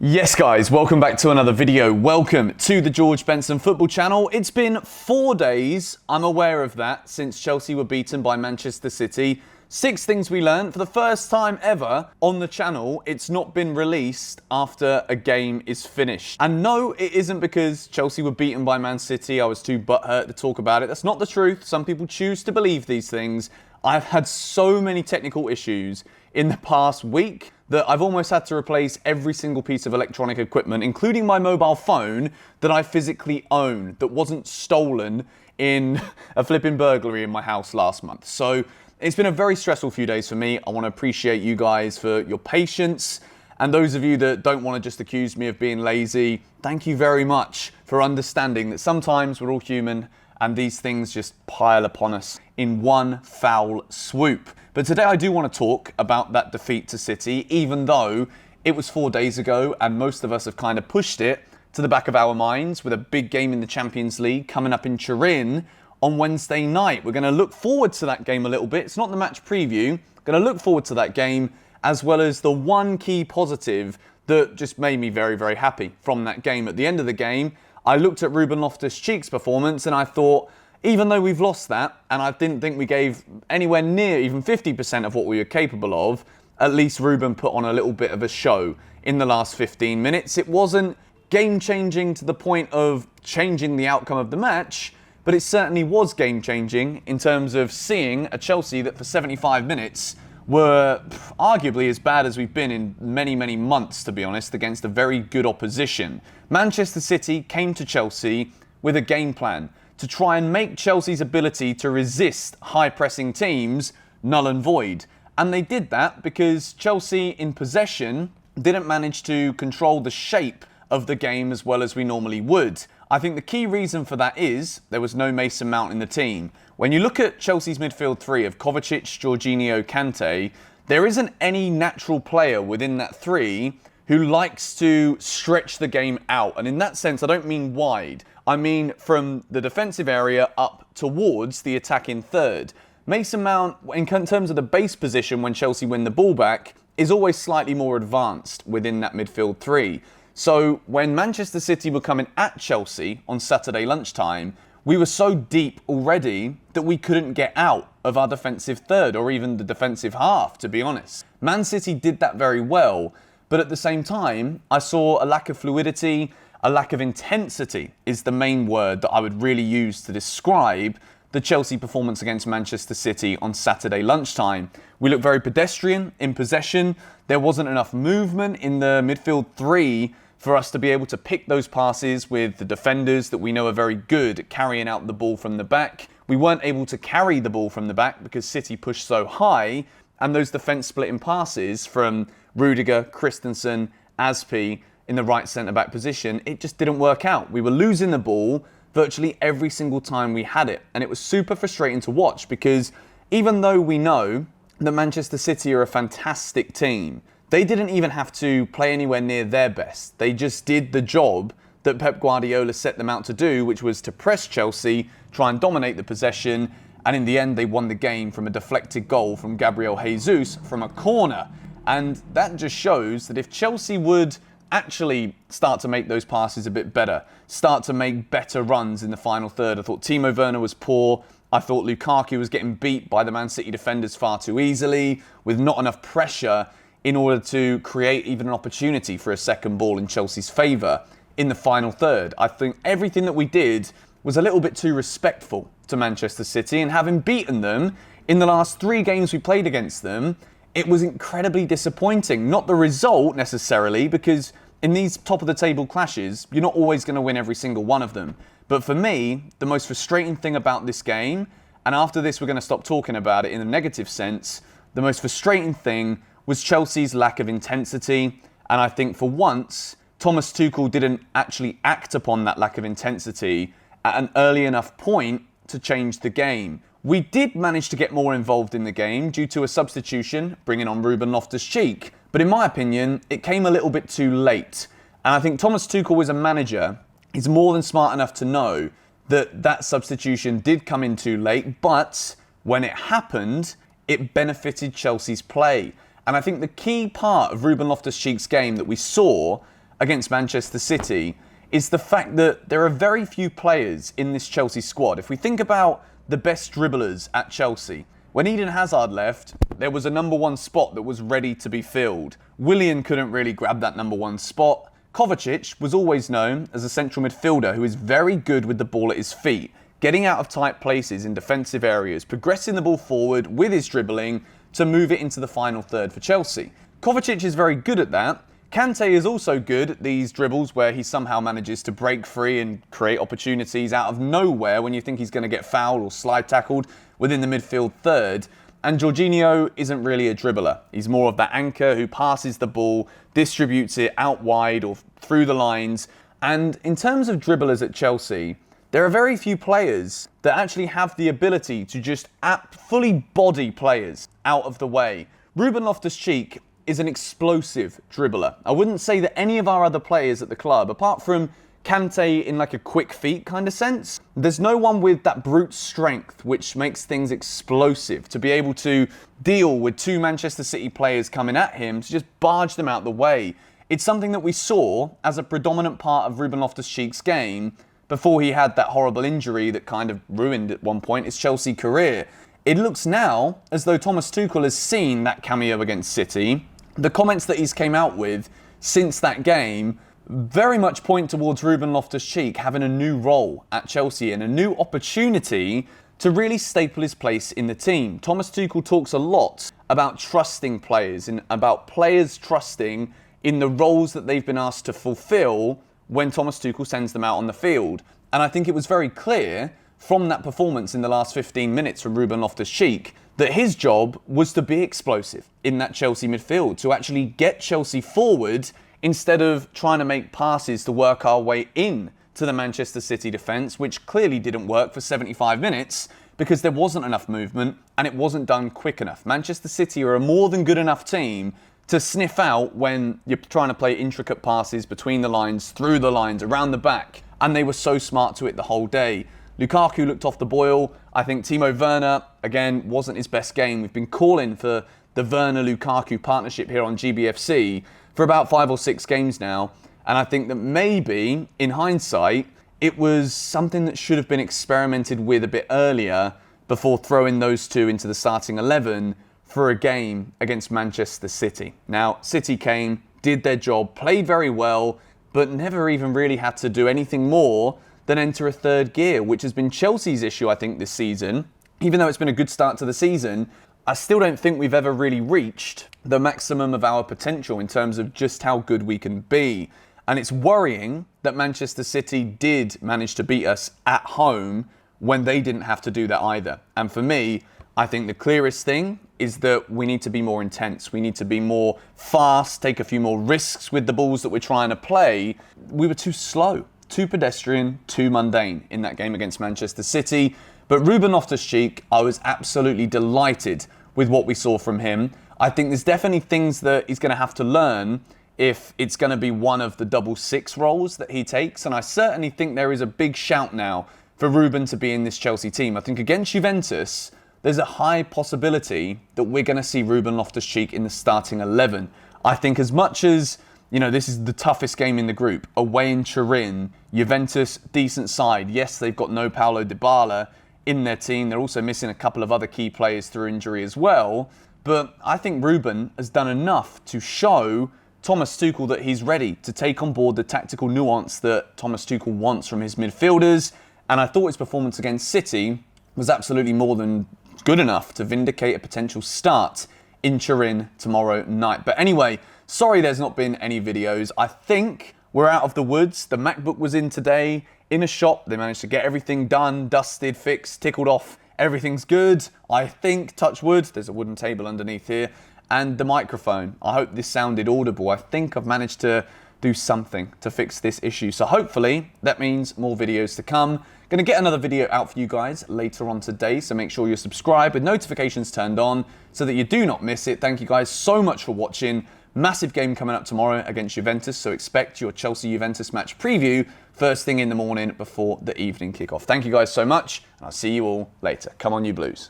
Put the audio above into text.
Yes guys, welcome back to another video. Welcome to the George Benson Football Channel. It's been 4 days, I'm aware of that, since Chelsea were beaten by Manchester City. 6 things we learned. For the first time ever on the channel, it's not been released after a game is finished. And no, it isn't because Chelsea were beaten by Man City. I was too butthurt to talk about it. That's not the truth. Some people choose to believe these things. I've had so many technical issues in the past week that I've almost had to replace every single piece of electronic equipment, including my mobile phone that I physically own, that wasn't stolen in a flipping burglary in my house last month. So it's been a very stressful few days for me. I want to appreciate you guys for your patience. And those of you that don't want to just accuse me of being lazy, thank you very much for understanding that sometimes we're all human and these things just pile upon us in one foul swoop. But today I do want to talk about that defeat to City, even though it was 4 days ago and most of us have kind of pushed it to the back of our minds with a big game in the Champions League coming up in Turin on Wednesday night. We're going to look forward to that game a little bit. It's not the match preview. Going to look forward to that game, as well as the one key positive that just made me very, very happy from that game. At the end of the game, I looked at Ruben Loftus-Cheek's performance and I thought, even though we've lost that, and I didn't think we gave anywhere near even 50% of what we were capable of, at least Ruben put on a little bit of a show in the last 15 minutes. It wasn't game-changing to the point of changing the outcome of the match, but it certainly was game-changing in terms of seeing a Chelsea that for 75 minutes were arguably as bad as we've been in many, many months, to be honest, against a very good opposition. Manchester City came to Chelsea with a game plan to try and make Chelsea's ability to resist high-pressing teams null and void. And they did that because Chelsea, in possession, didn't manage to control the shape of the game as well as we normally would. I think the key reason for that is there was no Mason Mount in the team. When you look at Chelsea's midfield three of Kovacic, Jorginho, Kante, there isn't any natural player within that three who likes to stretch the game out. And in that sense, I don't mean wide. I mean from the defensive area up towards the attacking third. Mason Mount, in terms of the base position when Chelsea win the ball back, is always slightly more advanced within that midfield three. So when Manchester City were coming at Chelsea on Saturday lunchtime, we were so deep already that we couldn't get out of our defensive third or even the defensive half, to be honest. Man City did that very well, but at the same time, I saw a lack of fluidity, a lack of intensity is the main word that I would really use to describe the Chelsea performance against Manchester City on Saturday lunchtime. We looked very pedestrian in possession. There wasn't enough movement in the midfield three for us to be able to pick those passes with the defenders that we know are very good at carrying out the ball from the back. We weren't able to carry the ball from the back because City pushed so high, and those defence-splitting passes from Rudiger, Christensen, Aspi in the right centre-back position, it just didn't work out. We were losing the ball virtually every single time we had it, and it was super frustrating to watch because even though we know that Manchester City are a fantastic team, they didn't even have to play anywhere near their best. They just did the job that Pep Guardiola set them out to do, which was to press Chelsea, try and dominate the possession, and in the end they won the game from a deflected goal from Gabriel Jesus from a corner. And that just shows that if Chelsea would actually start to make those passes a bit better, start to make better runs in the final third. I thought Timo Werner was poor. I thought Lukaku was getting beat by the Man City defenders far too easily, with not enough pressure in order to create even an opportunity for a second ball in Chelsea's favour in the final third. I think everything that we did was a little bit too respectful to Manchester City, and having beaten them in the last 3 games we played against them, it was incredibly disappointing. Not the result necessarily, because in these top-of-the-table clashes, you're not always going to win every single one of them. But for me, the most frustrating thing about this game, and after this we're going to stop talking about it in a negative sense, the most frustrating thing was Chelsea's lack of intensity. And I think for once, Thomas Tuchel didn't actually act upon that lack of intensity at an early enough point to change the game. We did manage to get more involved in the game due to a substitution, bringing on Ruben Loftus-Cheek. But in my opinion, it came a little bit too late. And I think Thomas Tuchel, as a manager, is more than smart enough to know that that substitution did come in too late. But when it happened, it benefited Chelsea's play. And I think the key part of Ruben Loftus-Cheek's game that we saw against Manchester City is the fact that there are very few players in this Chelsea squad. If we think about the best dribblers at Chelsea, when Eden Hazard left, there was a number one spot that was ready to be filled. Willian couldn't really grab that number one spot. Kovacic was always known as a central midfielder who is very good with the ball at his feet, getting out of tight places in defensive areas, progressing the ball forward with his dribbling to move it into the final third for Chelsea. Kovacic is very good at that. Kante is also good at these dribbles where he somehow manages to break free and create opportunities out of nowhere when you think he's going to get fouled or slide tackled within the midfield third. And Jorginho isn't really a dribbler. He's more of that anchor who passes the ball, distributes it out wide or through the lines. And in terms of dribblers at Chelsea, there are very few players that actually have the ability to just fully body players out of the way. Ruben Loftus-Cheek is an explosive dribbler. I wouldn't say that any of our other players at the club, apart from Kante in like a quick feet kind of sense, there's no one with that brute strength which makes things explosive to be able to deal with two Manchester City players coming at him to just barge them out the way. It's something that we saw as a predominant part of Ruben Loftus-Cheek's game before he had that horrible injury that kind of ruined at one point his Chelsea career. It looks now as though Thomas Tuchel has seen that cameo against City. The comments that he's came out with since that game very much point towards Ruben Loftus-Cheek having a new role at Chelsea and a new opportunity to really staple his place in the team. Thomas Tuchel talks a lot about trusting players and about players trusting in the roles that they've been asked to fulfill when Thomas Tuchel sends them out on the field. And I think it was very clear from that performance in the last 15 minutes from Ruben Loftus-Cheek that his job was to be explosive in that Chelsea midfield, to actually get Chelsea forward instead of trying to make passes to work our way in to the Manchester City defence, which clearly didn't work for 75 minutes because there wasn't enough movement and it wasn't done quick enough. Manchester City are a more than good enough team to sniff out when you're trying to play intricate passes between the lines, through the lines, around the back, and they were so smart to it the whole day. Lukaku looked off the boil. I think Timo Werner, again, wasn't his best game. We've been calling for the Werner-Lukaku partnership here on GBFC for about 5 or 6 games now. And I think that maybe, in hindsight, it was something that should have been experimented with a bit earlier before throwing those two into the starting 11 for a game against Manchester City. Now, City came, did their job, played very well, but never even really had to do anything more than enter a third gear, which has been Chelsea's issue, I think, this season. Even though it's been a good start to the season, I still don't think we've ever really reached the maximum of our potential in terms of just how good we can be. And it's worrying that Manchester City did manage to beat us at home when they didn't have to do that either. And for me, I think the clearest thing is that we need to be more intense. We need to be more fast, take a few more risks with the balls that we're trying to play. We were too slow, too pedestrian, too mundane in that game against Manchester City. But Ruben Loftus-Cheek, I was absolutely delighted with what we saw from him. I think there's definitely things that he's going to have to learn if it's going to be one of the double six roles that he takes. And I certainly think there is a big shout now for Ruben to be in this Chelsea team. I think against Juventus, there's a high possibility that we're going to see Ruben Loftus-Cheek in the starting 11. I think as much as, this is the toughest game in the group, away in Turin, Juventus, decent side. Yes, they've got no Paulo Dybala in their team. They're also missing a couple of other key players through injury as well. But I think Ruben has done enough to show Thomas Tuchel that he's ready to take on board the tactical nuance that Thomas Tuchel wants from his midfielders. And I thought his performance against City was absolutely more than good enough to vindicate a potential start in Turin tomorrow night. But anyway, sorry there's not been any videos. I think we're out of the woods. The MacBook was in today in a shop. They managed to get everything done, dusted, fixed, tickled off. Everything's good. I think, touch wood, there's a wooden table underneath here. And the microphone. I hope this sounded audible. I think I've managed to do something to fix this issue. So hopefully that means more videos to come. Going to get another video out for you guys later on today. So make sure you're subscribed with notifications turned on so that you do not miss it. Thank you guys so much for watching. Massive game coming up tomorrow against Juventus. So expect your Chelsea-Juventus match preview first thing in the morning before the evening kickoff. Thank you guys so much. And I'll see you all later. Come on, you Blues.